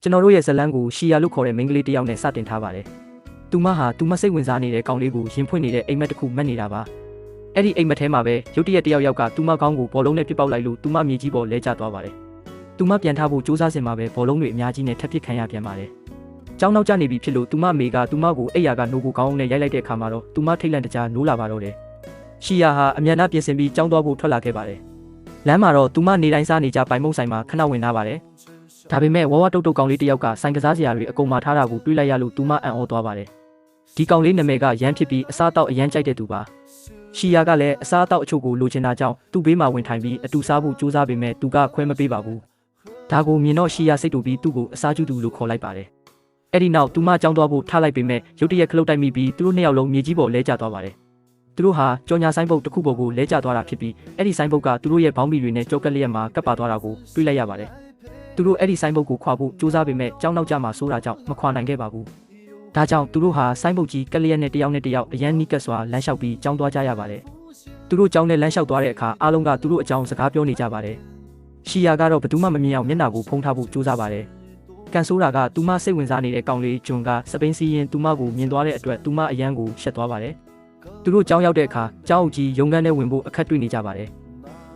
ကျွန်တော်တို့ရဲ့ဇလန်းကိုရှီယာလို့ခေါ်တဲ့မိန်းကလေးတစ်ယောက်နဲ့စတင်ထားပါတယ်။သူမဟာသူမစိတ်ဝင်စားနေတဲ့ကောင်လေးကိုရင်ဖွင့်နေတဲ့အိမ်မက်တစ်ခုမှတ်နေတာပါ။အဲ့ဒီအိမ်မက်ထဲမှာပဲရုတ်တရက်တစ်ယောက်သူမကောင်းကိုဘောလုံးနဲ့ပစ်ပေါက်လိုက်လို့သူမမြေကြီးပေါ်လဲကျသွားပါတယ်။သူမပြန်ထားဖို့စူးစမ်းစင်မှာပဲဘောလုံးတွေအများကြီးနဲ့ထပ်ပစ်ခံရပြန်ပါတယ်။ကျောင်းနောက်ကျနေပြီဖြစ်လို့သူမမေကသူမကိုအိပ်ယာကနိုးကိုကောင်းအောင်နဲ့ရိုက်လိုက်တဲ့အခါမှာတော့သူမထိတ်လန့်တကြားနိုးလာပါတော့တယ်။ရှီယာဟာအမြန်နှပြင်ဆင်ပြီးကျောင်းသွားဖို့ထွက်လာခဲ့ပါတယ်။လမ်းမှာတော့သူမနေတိုင်းစားနေကြပိုင်မုံဆိုင်မှာခဏဝင်လာပါတယ်။ဒါပေမဲ့ဝဝတုတ်တုတ်ကောင်လေးတစ်ယောက်ကဆိုင်ကစားစရာတွေအကုန်မှာထားတာကိုတွေးလိုက်ရလို့သူမအံ့ဩသွားပါတယ်။ဒီကောင်လေးနာမည်ကရမ်းဖြစ်ပြီးအစားအသောက်အရမ်းကြိုက်တဲ့သူပါ။ရှီယာကလည်းအစားအသောက်အချို့ကိုလိုချင်တာကြောင့်သူ့ဘေးမှာဝင်ထိုင်ပြီးအတူစားဖို့ကြိုးစားပေမဲ့သူကခွဲမပေးပါဘူး။ဒါကိုမြင်တော့ရှီယာစိတ်တူပြီးသူ့ကိုအစားကျူသူလို့ခေါ်လိုက်ပါတယ်။အဲ့ဒီနောက်သူမကြောင်းသွားဖို့ထားလိုက်ပေမဲ့ရုတ်တရက်ခလုတ်တိုက်မိပြီးသူတို့နှစ်ယောက်လုံးမြေကြီးပေါ်လဲကျသွားပါတယ်။သူတို့ဟာကြော်ညာဆိုင်ပုတ်တစ်ခုပေါ်ကိုလဲကျသွားတာဖြစ်ပြီးအဲ့ဒီဆိုင်ပုတ်ကသူတို့ရဲ့ဘောင်းဘီတွေနဲ့ကြောက်ကလျက်မှာကပ်ပါသွားတာကိုတွေးလိုက်ရပါတယ်။သူတို့အဲ့ဒီဆိုင်ပုတ်ကိုခွာဖို့ကြိုးစားပေမဲ့ကြောင်းနောက်ကျမှဆိုးတာကြောင့်မခွာနိုင်ခဲ့ပါဘူး။ဒါကြောင့်သူတို့ဟာဆိုင်းပုတ်ကြီးကလျက်နဲ့တယောက်အရန်နီးကပ်စွာလမ်းလျှောက်ပြီးကြောင်းသွားကြရပါတယ်။သူတို့ကြောင်းနဲ့လမ်းလျှောက်သွားတဲ့အခါအားလုံးကသူတို့အကြောင်းစကားပြောနေကြပါတယ်။ရှီယာကတော့ဘယ်သူမှမမြင်အောင်မျက်နှာကိုဖုံးထားဖို့ကြိုးစားပါတယ်။ကန်ဆိုးတာကသူမစိတ်ဝင်စားနေတဲ့ကောင်လေးဂျွန်ကစပိန်စီရင်သူမကိုမြင်သွားတဲ့အတွက်သူမအရန်ကိုရှက်သွားပါတယ်။သူတို့ကြောင်းရောက်တဲ့အခါကြောင်းအုပ်ကြီးရုံခန်းထဲဝင်ဖို့အခက်တွေ့နေကြပါတယ်။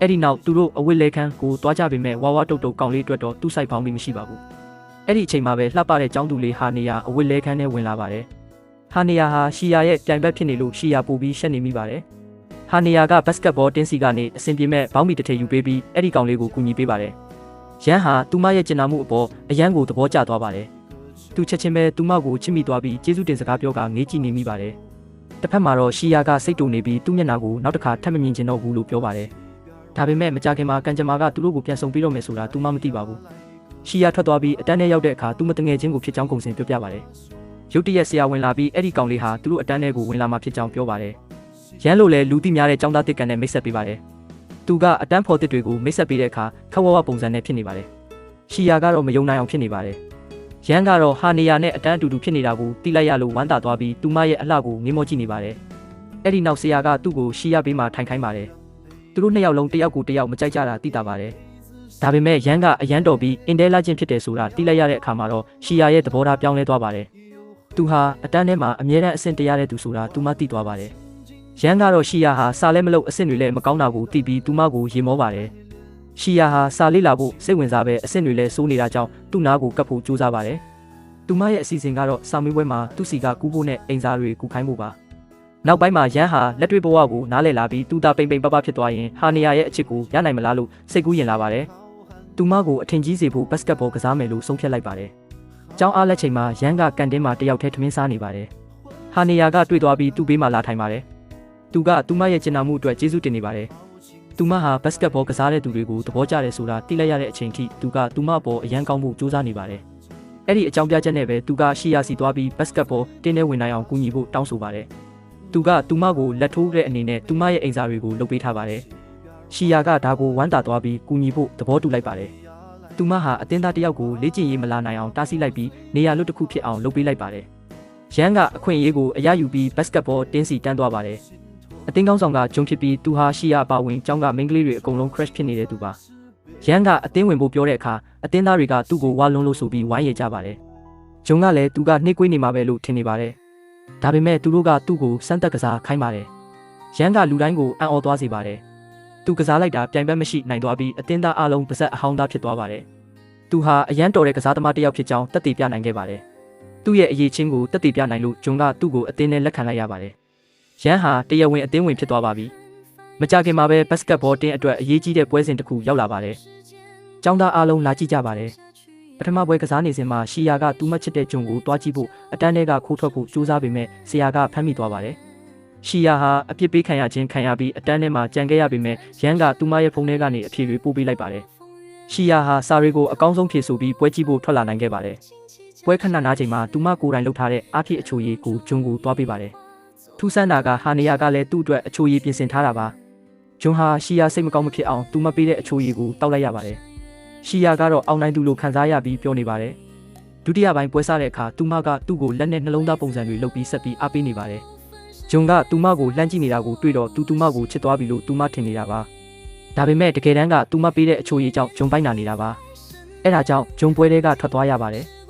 အဲ့ဒီနောက်သူတို့အဝတ်လဲခန်းကိုသွားကြပေမဲ့ဝါဝတုတ်တုတ်ကောင်လေးအတွက်တော့သူ့ဆိုင်ပေါင်းပြီးမရှိပါဘူး။အဲ့ဒီအချိန်မှာပဲလှပတဲ့ကျောင်းသူလေးဟာနေယာအဝတ်လဲခန်းထဲဝင်လာပါတယ်။ဟာနေယာဟာရှီယာရဲ့ပြိုင်ဘက်ဖြစ်နေလို့ရှီယာပို့ပြီးရှက်နေမိပါတယ်။ဟာနေယာကဘတ်စကတ်ဘောတင်းစီကနေအဆင်ပြေမဲ့ဘောင်းမီတစ်ထည်ယူပေးပြီးအဲ့ဒီကောင်လေးကိုကူညီပေးပါတယ်။ရန်ဟာသူမရဲ့ကျင်နာမှုအပေါ်အရန်ကိုသဘောကျသွားပါတယ်။သူချက်ချင်းပဲသူမကိုချစ်မိသွားပြီးကျေးဇူးတင်စကားပြောကငေးကြည့်နေမိပါတယ်။တစ်ဖက်မှာတော့ရှီယာကစိတ်တူနေပြီးသူ့မျက်နှာကိုနောက်တစ်ခါထပ်မမြင်ချင်တော့ဘူးလို့ပြောပါတယ်။ဒါပေမဲ့မကြခင်မှာကန်ဂျမာကသူတို့ကိုပြန်ဆောင်ပြီးတော့မယ်ဆိုတာသူမှမသိပါဘူး။ရှီယာထွက်သွားပြီးအတန်းထဲရောက်တဲ့အခါသူမတငယ်ချင်းကိုဖြစ်ကြောင်းကုန်စင်ပြောပြပါတယ်။ရုတ်တရက်ဆရာဝင်လာပြီးအဲ့ဒီကောင်လေးဟာသူတို့အတန်းထဲကိုဝင်လာမှဖြစ်ကြောင်းပြောပါတယ်။ရန်လို့လည်းလူသိများတဲ့ចောင်းသားတစ်ကန်နဲ့မိတ်ဆက်ပေးပါတယ်။သူကအတန်းဖော်တစ်တွေကိုမိတ်ဆက်ပေးတဲ့အခါခက်ဝဝပုံစံနဲ့ဖြစ်နေပါတယ်။ရှီယာကတော့မယုံနိုင်အောင်ဖြစ်နေပါတယ်။ရန်ကတော့ဟာနေယာနဲ့အတန်းအတူတူဖြစ်နေတာကိုသိလိုက်ရလို့ဝမ်းသာသွားပြီးသူမရဲ့အလှကိုငေးမောကြည့်နေပါတယ်။အဲ့ဒီနောက်ဆရာကသူ့ကိုရှီယာဘေးမှာထိုင်ခိုင်းပါတယ်။သူတို့နှစ်ယောက်လုံးတယောက်ကိုတယောက်မကြိုက်ကြတာသိတာပါတယ်။ဒါပေမဲ့ရန်ကအရန်တော်ပြီးအင်တဲလာချင်းဖြစ်တယ်ဆိုတာသိလိုက်ရတဲ့အခါမှာတော့ရှီယာရဲ့သဘောထားပြောင်းလဲသွားပါတယ်။သူဟာအတန်းထဲမှာအမြဲတမ်းအဆင့်တရတဲ့သူဆိုတာသူမသိသွားပါတယ်။ရန်ကတော့ရှီယာဟာစာလဲမလို့အဆင့်တွေလည်းမကောင်းတာကိုသိပြီးသူမကိုရေမောပါတယ်။ရှီယာဟာစာလေးလာဖို့စိတ်ဝင်စားပဲအဆင့်တွေလည်းစိုးနေတာကြောင့်သူ့နားကိုကပ်ဖို့ကြိုးစားပါတယ်။သူမရဲ့အစီအစဉ်ကတော့စာမေးပွဲမှာသူ့စီကကူးဖို့နဲ့အိမ်စာတွေကူခိုင်းဖို့ပါ။နောက်ပိုင်းမှာရန်ဟာလက်တွေ့ဘဝကိုနားလည်လာပြီးသူတာပိန်ပိန်ပပဖြစ်သွားရင်ဟာနေယာရဲ့အချစ်ကိုရနိုင်မလားလို့စိတ်ကူးရင်လာပါတယ်။သူမကိုအထင်ကြီးစေဖို့ဘတ်စကတ်ဘောကစားမယ်လို့ဆုံးဖြတ်လိုက်ပါတယ်။ကျောင်းအားလက်ချိန်မှာရန်ကကန်တင်းမှာတယောက်တည်းထမင်းစားနေပါတယ်။ဟာနေယာကတွေ့သွားပြီးသူ့ဘေးမှာလာထိုင်ပါတယ်။သူကသူမရဲ့ကျင်နာမှုအတွက်ကျေးဇူးတင်နေပါတယ်။သူမဟာဘတ်စကတ်ဘောကစားတဲ့သူတွေကိုသဘောကျတယ်ဆိုတာသိလိုက်ရတဲ့အချိန်ထိသူကသူမအပေါ်အရန်ကောင်းမှုစူးစမ်းနေပါတယ်။အဲ့ဒီအကြောင်းပြချက်နဲ့ပဲသူကရှီယာစီသွားပြီးဘတ်စကတ်ဘောတင်းထဲဝင်နိုင်အောင်ကူညီဖို့တောင်းဆိုပါတယ်။သူကသူမကိုလက်ထိုးတဲ့အနေနဲ့သူမရဲ့အိမ်စာတွေကိုလုပ်ပေးထားပါတယ်။ရှီယာကဒါကိုဝမ်းသာသွားပြီးကူညီဖို့သဘောတူလိုက်ပါတယ်။သူမဟာအတင်းသားတစ်ယောက်ကိုလေ့ကျင့်ရေးမလာနိုင်အောင်တားဆီးလိုက်ပြီးနေရာလွတ်တစ်ခုဖြစ်အောင်လုပ်ပေးလိုက်ပါတယ်။ရန်ကအခွင့်အရေးကိုအရယူပြီးဘတ်စကတ်ဘောတင်းစီတန်းသွားပါတယ်။အတင်းကောင်းဆောင်ကဂျုံဖြစ်ပြီးသူဟာရှီယာပါဝင်ကျောင်းကမိန်းကလေးတွေအကုန်လုံး crash ဖြစ်နေတဲ့သူပါ။ရန်ကအတင်းဝင်ဖို့ပြောတဲ့အခါအတင်းသားတွေကသူ့ကိုဝါလုံးလို့ဆိုပြီးဝိုင်းရကြပါတယ်။ဂျုံကလည်းသူကနှိကွေးနေမှာပဲလို့ထင်နေပါတယ်။ဒါပေမဲ့သူတို့ကသူ့ကိုစမ်းသပ်ကစားခိုင်းပါတယ်။ရန်ကလူတိုင်းကိုအံ့ဩသွားစေပါတယ်။သူကစားလိုက်တာပြိုင်ဘက်မရှိနိုင်သွားပြီးအတင်းသားအလုံးပါဇက်အဟောင်းသားဖြစ်သွားပါတယ်။သူဟာအရန်တော်တဲ့ကစားသမားတစ်ယောက်ဖြစ်ကြောင်းသက်သေပြနိုင်ခဲ့ပါတယ်။သူ့ရဲ့အရေးချင်းကိုသက်သေပြနိုင်လို့ဂျုံကသူ့ကိုအတင်းနဲ့လက်ခံလိုက်ရပါတယ်။ရန်ဟာတရားဝင်အတင်းဝင်ဖြစ်သွားပါပြီ။မကြခင်မှာပဲဘတ်စကတ်ဘောတင်းအတွက်အရေးကြီးတဲ့ပွဲစဉ်တစ်ခုရောက်လာပါတယ်။ကျောင်းသားအားလုံးလာကြည့်ကြပါတယ်။ပထမပွဲကစားနေစဉ်မှာရှီယာကသူ့မချစ်တဲ့ဂျုံကိုတွားကြည့်ဖို့အတန်းထဲကခိုးထွက်ဖို့ကြိုးစားပေမဲ့ဆရာကဖမ်းမိသွားပါတယ်။ရှီယာဟာအပြစ်ပေးခံရခြင်းခံရပြီးအတန်းထဲမှာကြံခဲ့ရပေမဲ့ရန်ကသူမရဲ့ဖုန်းထဲကနေအဖြေတွေပို့ပေးလိုက်ပါတယ်။ရှီယာဟာစာရီကိုအကောင်းဆုံးဖြေဆိုပြီးပွဲကြည့်ဖို့ထွက်လာနိုင်ခဲ့ပါတယ်။ပွဲခဏနားချိန်မှာသူမကိုယ်တိုင်လုပ်ထားတဲ့အားဖြည့်အချိုရည်ကိုဂျုံကိုတွားပေးပါတယ်။ထူးဆန်းတာကဟာနေယာကလည်းသူ့အတွက်အချိုရည်ပြင်ဆင်ထားတာပါ။ဂျုံဟာရှီယာစိတ်မကောင်းမဖြစ်အောင်သူမပေးတဲ့အချိုရည်ကိုတောက်လိုက်ရပါတယ်။ရှီယာကတော့အောင်နိုင်သူလိုခံစားရပြီးပြောနေပါတယ်။ဒုတိယပိုင်းပွဲစားတဲ့အခါသူမကသူ့ကိုလက်နဲ့နှလုံးသားပုံစံတွေလုပ်ပြီးဆက်ပြီးအားပေးနေပါတယ်။ဂျုံကသူမကိုလှမ်းကြည့်နေတာကိုတွေ့တော့သူမကိုချစ်သွားပြီလို့သူမထင်နေတာပါ။ဒါပေမဲ့တကယ်တမ်းကသူမပေးတဲ့အချိုရည်ကြောင့်ဂျုံပိုက်နာနေတာပါ။အဲ့ဒါကြောင့်ဂျုံပွဲတွေကထွက်သွားရပါတယ်။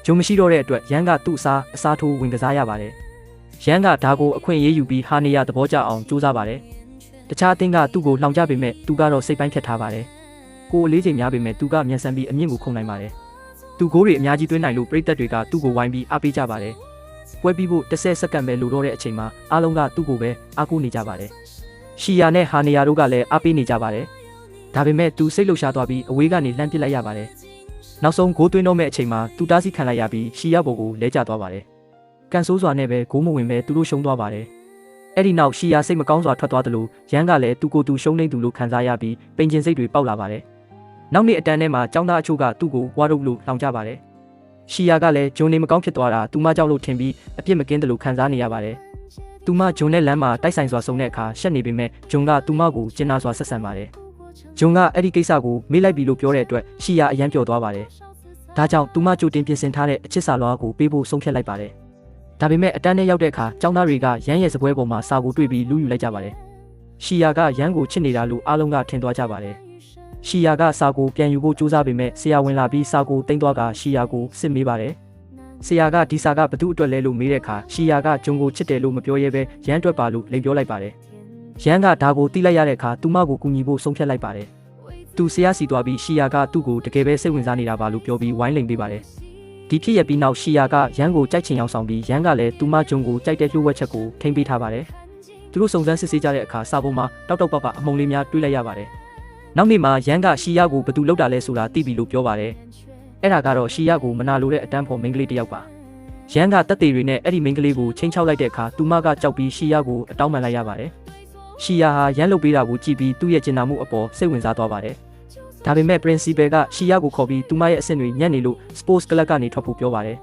ဂျုံမရှိတော့တဲ့အတွက်ရန်ကသူ့အစားထိုးဝင်ကစားရပါတယ်ရန်ကဒါကိုအခွင့်အရေးယူပြီးဟာနေယာသဘောကျအောင်ကြိုးစားပါတယ်တခြားအသင်းကသူ့ကိုလှောင်ချပေမဲ့သူကတော့စိတ်ပိုင်းဖြတ်ထားပါတယ်ကိုအလေးချိန်များပေမဲ့သူကမြန်ဆန်ပြီးအမြင့်ကိုခုန်နိုင်ပါတယ်သူဂိုးတွေအများကြီးသွင်းနိုင်လို့ပရိသတ်တွေကသူ့ကိုဝိုင်းပြီးအားပေးကြပါတယ်ပွဲပြီးဖို့10စက္ကန့်ပဲလိုတော့တဲ့အချိန်မှာအားလုံးကသူ့ကိုပဲအားကိုးနေကြပါတယ်ရှီယာနဲ့ဟာနေယာတို့ကလည်းအားပေးနေကြပါတယ်ဒါပေမဲ့သူစိတ်လှုပ်ရှားသွားပြီးအဝေးကနေလှမ်းပစ်လိုက်ရပါတယ်နောက်ဆုံးဂိုးသွင်းတော့မဲ့အချိန်မှာသူတားဆီးခံလိုက်ရပြီးရှီယာဘော်ကိုလဲကျသွားပါတယ်ကန်ဆိုးစွာနဲ့ပဲဂိုးမဝင်ပဲသူတို့ရှုံးသွားပါတယ်အဲ့ဒီနောက်ရှီယာစိတ်မကောင်းစွာထွက်သွားတယ်လို့ရန်ကလည်းသူကိုယ်သူရှုံးနေသူလို့ခံစားရပြီးပိန်ကျင်စိတ်တွေပေါက်လာပါတယ်နောက်နေ့အတန်းထဲမှာចောင်းသားအချို့ကသူ့ကိုဝါရုပ်လို့လှောင်ကြပါတယ်ရှီယာကလည်းဂျွန်နေမကောင်းဖြစ်သွားတာသူမကြောက်လို့ထင်ပြီးအပြစ်မကင်းတယ်လို့ခံစားနေရပါတယ်သူမဂျွန်နဲ့လမ်းမှာတိုက်ဆိုင်စွာဆုံတဲ့အခါရှက်နေပေမဲ့ဂျွန်ကသူမကိုကျင်နာစွာဆက်ဆံပါတယ်ဂျွန်ကအဲ့ဒီကိစ္စကိုမေ့လိုက်ပြီလို့ပြောတဲ့အတွက်ရှီယာအယံပျော်သွားပါတယ်ဒါကြောင့်သူမကြိုတင်ပြင်ဆင်ထားတဲ့အချစ်စာလွှာကိုပေးဖို့ဆုံးဖြတ်လိုက်ပါတယ်ဒါပေမဲ့အတန်းထဲရောက်တဲ့အခါចောင်းသားတွေကရန်ရဲ့စပွဲပေါ်မှာစာကိုတွေ့ပြီးလူယူလိုက်ကြပါတယ်ရှီယာကရန်ကိုချစ်နေတာလို့အားလုံးကထင်သွားကြပါတယ်ရှီယာကစာကိုပြန်ယူဖို့ကြိုးစားပေမဲ့ဆရာဝင်လာပြီးစာကိုတင်သွားကရှီယာကိုစစ်မေးပါတယ်ဆရာကဒီစာကဘသူ့အတွက်လဲလို့မေးတဲ့အခါရှီယာကဂျုံကိုချစ်တယ်လို့မပြောရဲပဲရန်အတွက်ပါလို့လိမ်ပြောလိုက်ပါတယ်ရန်ကဒါကိုတိလိုက်ရတဲ့အခါသူမကိုကူညီဖို့ဆုံးဖြတ်လိုက်ပါတယ်သူဆရာစီသွားပြီးရှီယာကသူ့ကိုတကယ်ပဲစိတ်ဝင်စားနေတာပါလို့ပြောပြီးဝိုင်းလိမ်ပေးပါတယ်ဒီဖြစ်ရပြီးနောက်ရှီယာကရန်ကိုကြိုက်ချင်အောင်ဆောင်ပြီးရန်ကလည်းသူမဂျုံကိုကြိုက်တဲ့လျှို့ဝှက်ချက်ကိုထိမ့်ပေးထားပါတယ်သူတို့စုံစမ်းစစ်ဆေးကြတဲ့အခါစာပုံမှာတောက်တောက်ပပအမုံလေးများတွေးလိုက်ရပါတယ်နောက်နေ့မှာရန်ကရှီယာကိုဘသူလောက်တာလဲဆိုတာသိပြီလို့ပြောပါတယ်အဲ့ဒါကတော့ရှီယာကိုမနာလိုတဲ့အတန်းဖို့မိန်းကလေးတစ်ယောက်ပါရန်ကတက်သေးတွေနဲ့အဲ့ဒီမိန်းကလေးကိုချင်းချောက်လိုက်တဲ့အခါသူမကကြောက်ပြီးရှီယာကိုအတောင်းပန်လိုက်ရပါတယ်ရှီယာဟာရန်လုတ်ပေးတာကိုကြည့်ပြီးသူ့ရဲ့ကျင်နာမှုအပေါ်စိတ်ဝင်စားသွားပါတယ်ဒါပေမဲ့ principal ကရှီယာကိုခေါ်ပြီးသူမရဲ့အဆင့်တွေညံ့နေလို့ sports club ကနေထွက်ဖို့ပြောပါတယ်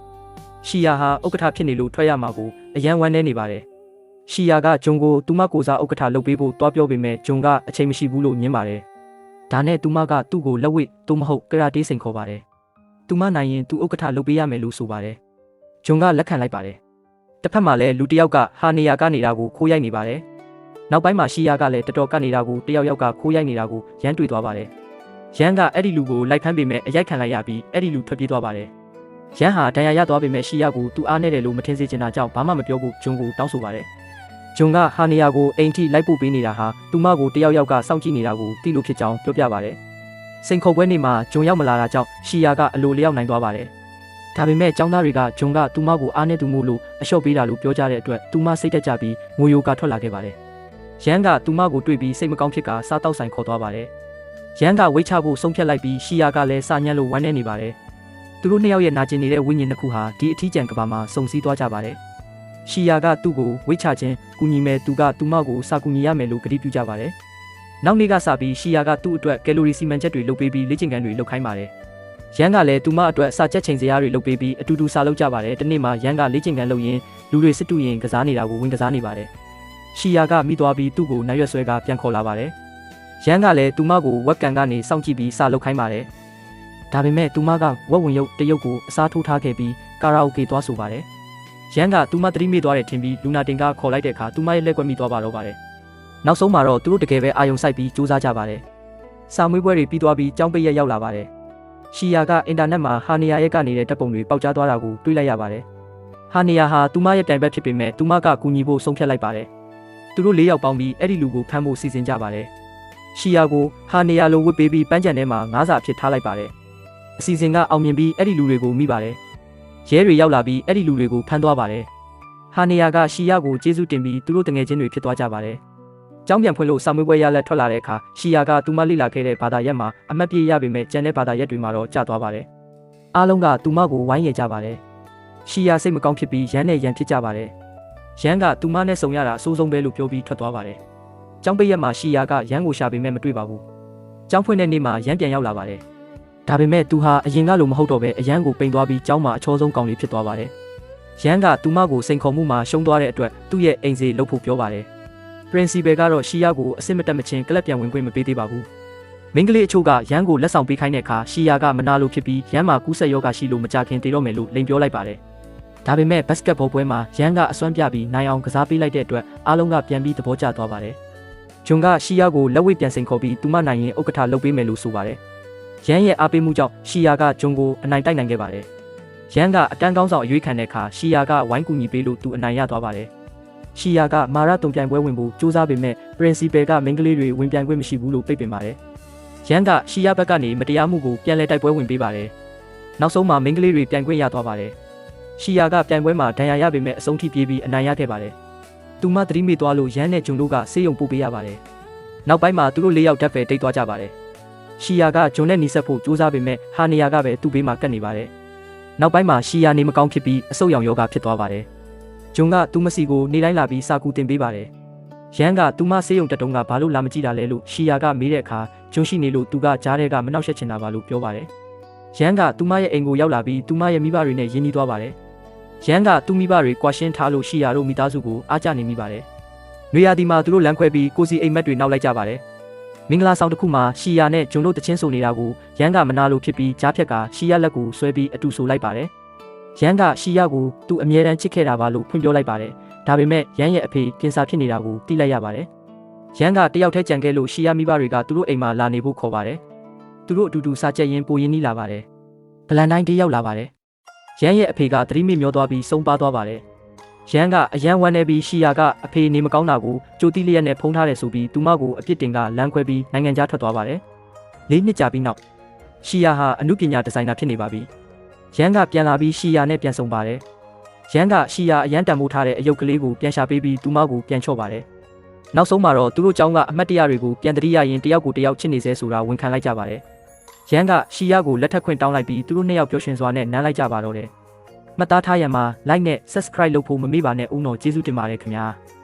ရှီယာဟာဥက္ကဋ္ဌဖြစ်နေလို့ထွက်ရမှာကိုအရန်ဝမ်းနေနေပါတယ်ရှီယာကဂျုံကိုသူမကိုစားဥက္ကဋ္ဌလုပ်ပေးဖို့တွားပြောပေမဲ့ဂျုံကအချိန်မရှိဘူးလို့ညင်းပါတယ်ဒါနဲ့သူမကသူ့ကိုလက်ဝိတ်သို့မဟုတ်ကရာတေးစိန်ခေါ်ပါတယ်သူမနိုင်ရင်သူဥက္ကဋ္ဌလုပ်ပေးရမယ်လို့ဆိုပါတယ်ဂျုံကလက်ခံလိုက်ပါတယ်တစ်ဖက်မှာလည်းလူတစ်ယောက်ကဟာနေယာကနေတာကိုခိုးရိုက်နေပါတယ်နောက်ပိုင်းမှာရှီယာကလည်းတော်တော်ကနေတာကိုတယောက်ကခိုးရိုက်နေတာကိုရမ်းတွေ့သွားပါတယ်ရန်ကအဲ့ဒီလူကိုလိုက်ဖမ်းပေမဲ့အရိုက်ခံလိုက်ရပြီးအဲ့ဒီလူထွက်ပြေးသွားပါတယ်ရန်ဟာဒဏ်ရာရသွားပေမဲ့ရှီယာကိုသူအားနေတယ်လို့မထင်စေချင်တာကြောင့်ဘာမှမပြောဘူးဂျုံကိုတောင်းဆိုပါတယ်ဂျုံကဟာနေယာကိုအိမ်ထိလိုက်ပို့ပေးနေတာဟာသူမကိုတယောက်ကစောင့်ကြည့်နေတာကိုသိလို့ဖြစ်ကြောင်းပြောပြပါတယ်စိန်ခေါ်ပွဲနေ့မှာဂျုံရောက်မလာတာကြောင့်ရှီယာကအလိုလျောက်နိုင်သွားပါတယ်ဒါပေမဲ့ចောင်းသားတွေကဂျုံကသူမကိုအားနေသူမို့လို့အလျှော့ပေးတာလို့ပြောကြတဲ့အတွက်သူမစိတ်တက်ကြပြီးငိုယိုကထွက်လာခဲ့ပါတယ်ရန်ကသူမကိုတွေ့ပြီးစိတ်မကောင်းဖြစ်ကစားတောက်ဆိုင်ခေါ်သွားပါတယ်ရန်ကဝိတ်ချဖို့ဆုံးဖြတ်လိုက်ပြီးရှီယာကလည်းစာညံ့လို့ဝမ်းနေနေပါတယ်သူတို့နှစ်ယောက်ရဲ့နာကျင်နေတဲ့ဝိညာဉ်တစ်ခုဟာဒီအထီးကျန်ကဘာမှာစုံစည်းသွားကြပါတယ်ရှီယာကသူ့ကိုဝိတ်ချခြင်းကူညီမယ်သူကသူမကိုစာကူညီရမယ်လို့ကတိပြုကြပါတယ်နောက်နေ့ကစပြီးရှီယာကသူ့အတွက်ကယ်လိုရီစီမံချက်တွေလုပ်ပေးပြီးလေ့ကျင့်ခန်းတွေလုပ်ခိုင်းပါတယ်ရန်ကလည်းသူမအတွက်စာချက်ချိန်စရာတွေလုပ်ပေးပြီးအတူတူစာလုပ်ကြပါတယ်ဒီနေ့မှာရန်ကလေ့ကျင့်ခန်းလုပ်ရင်းလူတွေစစ်တူရင်ကစားနေတာကိုဝင်ကစားနေပါတယ်ရှီယာကမိသွားပြီးသူ့ကိုနိုင်ရွက်ဆွဲကပြန်ခေါ်လာပါတယ်ရန်ကလည်းသူမကိုဝက်ကန်ကနေစောင့်ကြည့်ပြီးစာလုပ်ခိုင်းပါတယ်ဒါပေမဲ့သူမကဝက်ဝင်ရုပ်တရုပ်ကိုအစားထိုးထားခဲ့ပြီးကာရာအိုကေသွားဆိုပါတယ်ရန်ကသူမသတိမေ့သွားတယ်ထင်ပြီးလူနာတင်ကခေါ်လိုက်တဲ့အခါသူမရဲ့လက်ကွက်မိသွားပါတော့ပါတယ်နောက်ဆုံးမှာတော့သူတို့တကယ်ပဲအာယုံစိုက်ပြီးစူးစမ်းကြပါတယ်စာမွေးပွဲတွေပြီးသွားပြီးကြောင်းပိတ်ရက်ရောက်လာပါတယ်ရှီယာကအင်တာနက်မှာဟာနေယာရဲ့ကနေတဲ့တပ်ပုံတွေပေါက်ကြားသွားတာကိုတွေ့လိုက်ရပါတယ်ဟာနေယာဟာသူမရဲ့တိုင်ဘက်ဖြစ်ပေမဲ့သူမကကူညီဖို့ဆုံးဖြတ်လိုက်ပါတယ်သူတို့၄ယောက်ပေါင်းပြီးအဲ့ဒီလူကိုဖမ်းဖို့စီစဉ်ကြပါတယ်ရှီယာကိုဟာနေယာလိုဝစ်ပေးပြီးပန်းချန်ထဲမှာငါးစာအဖြစ်ထားလိုက်ပါတယ်အစီအစဉ်ကအောင်မြင်ပြီးအဲ့ဒီလူတွေကိုမိပါတယ်ရဲတွေရောက်လာပြီးအဲ့ဒီလူတွေကိုဖမ်းသွားပါတယ်ဟာနေယာကရှီယာကိုကျေးဇူးတင်ပြီးသူတို့တငယ်ချင်းတွေဖြစ်သွားကြပါတယ်ကျောင်းပြန်ဖွင့်လို့စာမွေးပွဲရလက်ထွက်လာတဲ့အခါရှီယာကသူမလိလာခဲ့တဲ့ဘာသာရပ်မှာအမတ်ပြေရပေမဲ့ကျန်တဲ့ဘာသာရပ်တွေမှာတော့ကျသွားပါတယ်အားလုံးကသူမကိုဝိုင်းရကြပါတယ်ရှီယာစိတ်မကောင်းဖြစ်ပြီးရန်နဲ့ရန်ဖြစ်ကြပါတယ်ရန်ကသူမနဲ့ဆုံရတာအဆိုးဆုံးပဲလို့ပြောပြီးထွက်သွားပါတယ်ကျောင်းပိတ်ရက်မှာရှီယာကရန်ကိုရှာပေမဲ့မတွေ့ပါဘူးကျောင်းဖွင့်တဲ့နေ့မှာရန်ပြန်ရောက်လာပါတယ်ဒါပေမဲ့သူဟာအရင်ကလိုမဟုတ်တော့ပဲအရန်ကိုပိန်သွားပြီးကျောင်းမှာအချောဆုံးကောင်လေးဖြစ်သွားပါတယ်ရန်ကသူမကိုစိန်ခေါ်မှုမှာရှုံးသွားတဲ့အတွက်သူ့ရဲ့အိမ်စီလှုပ်ဖို့ပြောပါတယ် principal ကတော့ရှီယာကိုအစစ်မတက်မချင်းကလပ်ပြန်ဝင်ခွင့်မပေးသေးပါဘူးမိန်းကလေးအချို့ကရန်ကိုလက်ဆောင်ပေးခိုင်းတဲ့အခါရှီယာကမနာလိုဖြစ်ပြီးရန်မှာကူးဆက်ယောဂရှိလို့မကြခင်တည်တော့မယ်လို့လိန်ပြောလိုက်ပါတယ်ဒါပေမဲ့ဘတ်စကတ်ဘောပွဲမှာရန်ကအစွမ်းပြပြီးနိုင်အောင်ကစားပေးလိုက်တဲ့အတွက်အားလုံးကပြန်ပြီးသဘောကျသွားပါတယ်ဂျွန်ကရှီယာကိုလက်ဝိတ်ပြန်စိန်ခေါ်ပြီးသူမနိုင်ရင်ဥက္ကဋ္ဌလုပ်ပေးမယ်လို့ဆိုပါတယ်ရန်ရဲ့အားပေးမှုကြောင့်ရှီယာကဂျွန်ကိုအနိုင်တိုက်နိုင်ခဲ့ပါတယ် ရန်ကအတန်းကောင်းဆောင်အရွေးခံတဲ့အခါရှီယာကဝိုင်းကူညီပေးလို့သူအနိုင်ရသွားပါတယ်ရှီယာကမာရတုံပြိုင်ပွဲဝင်ဖို့စူးစမ်းပေမဲ့ principal ကမိန်းကလေးတွေဝင်ပြိုင်ခွင့်မရှိဘူးလို့ပိတ်ပင်ပါတယ်ရန်ကရှီယာဘက်ကနေမတရားမှုကိုပြန်လည်တိုက်ပွဲဝင်ပေးပါတယ်နောက်ဆုံးမှာမိန်းကလေးတွေပြိုင်ခွင့်ရသွားပါတယ်ရှီယာကပြိုင်ပွဲမှာဒဏ်ရာရပေမဲ့အဆုံးထိပြေးပြီးအနိုင်ရခဲ့ပါတယ်သူမသတိမေ့သွားလို့ရန်နဲ့ဂျွန်တို့ကဆေးရုံပို့ပေးရပါတယ်နောက်ပိုင်းမှာသူတို့၄ယောက်ဓာတ်ပဲတိတ်သွားကြပါတယ်ရှီယာကဂျွန်နဲ့နီးစပ်ဖို့စူးစမ်းပေမဲ့ဟာနီယာကပဲသူ့ဘေးမှာကပ်နေပါတယ်နောက်ပိုင်းမှာရှီယာနေမကောင်းဖြစ်ပြီးအဆုတ်ရောင်ယောဂဖြစ်သွားပါတယ်ဂျွန်ကသူ့မစီကိုနေတိုင်းလာပြီးစာကူတင်ပေးပါတယ်ရန်ကသူမဆေးရုံတက်တုံးကဘာလို့လာမကြည့်တာလဲလို့ရှီယာကမေးတဲ့အခါဂျွန်ရှိနေလို့သူကကြားထဲကမနှောက်ယှက်ချင်တာပါလို့ပြောပါတယ်ရန်ကသူမရဲ့အိမ်ကိုရောက်လာပြီးသူမရဲ့မိဘတွေနဲ့ရင်းနှီးသွားပါတယ်ရန်ကသူ့မိဘတွေကွာရှင်းထားလို့ရှီယာတို့မိသားစုကိုအားကျနေမိပါတယ်။နွေရာသီမှာသူတို့လမ်းခွဲပြီးကိုစီအိမ်မက်တွေနောက်လိုက်ကြပါတယ်။မင်္ဂလာဆောင်တစ်ခုမှာရှီယာနဲ့ဂျွန်တို့တချင်းဆိုနေတာကိုရန်ကမနာလို့ဖြစ်ပြီးကြားဖြက်ကရှီယာလက်ကိုဆွဲပြီးအတူဆိုလိုက်ပါတယ်။ရန်ကရှီယာကိုသူအမြဲတမ်းချစ်ခဲ့တာပါလို့ဖွင့်ပြောလိုက်ပါတယ်။ဒါပေမဲ့ရန်ရဲ့အဖေကင်ဆာဖြစ်နေတာကိုသိလိုက်ရပါတယ်။ရန်ကတယောက်တည်းကြံခဲ့လို့ရှီယာမိဘတွေကသူတို့အိမ်မှာလာနေဖို့ခေါ်ပါတယ်။သူတို့အတူတူစားကြက်ရင်းပိုရင်းနှီးလာပါတယ်။ဗလန်တိုင်းတယောက်လာပါတယ်။ရန်ရဲ့အဖေကသတိမေ့မျောသွားပြီးဆုံးပါသွားပါတယ်။ရန်ကအရန်ဝမ်းနေပြီးရှီယာကအဖေနေမကောင်းတာကိုကြိုတိလျက်နဲ့ဖုံးထားတယ်ဆိုပြီးသူမကိုအပြစ်တင်ကလမ်းခွဲပြီးနိုင်ငံခြားထွက်သွားပါတယ်။၄နှစ်ကြာပြီးနောက်ရှီယာဟာအမှုပညာဒီဇိုင်နာဖြစ်နေပါပြီ။ရန်ကပြန်လာပြီးရှီယာနဲ့ပြန်ဆုံပါတယ်။ရန်ကရှီယာအရန်တန်မိုးထားတဲ့အယုတ်ကလေးကိုပြန်ရှာပေးပြီးသူမကိုပြန်ချော့ပါတယ်။နောက်ဆုံးမှာတော့သူတို့ကျောင်းကအမတ်တရတွေကိုပြန်တတိယရင်တယောက်ကိုတယောက်ချစ်နေစေဆိုတာဝန်ခံလိုက်ကြပါတယ်။ရန်ကရှီယာကိုလက်ထပ်ခွင့်တောင်းလိုက်ပြီးသူတို့နှစ်ယောက်ပျော်ရွှင်စွာနဲ့နမ်းလိုက်ကြပါတော့တယ်။မှတ်သားထားရမှာ like နဲ့ subscribe လုပ်ဖို့မမေ့ပါနဲ့ဦးတော်ကျေးဇူးတင်ပါတယ်ခင်ဗျာ။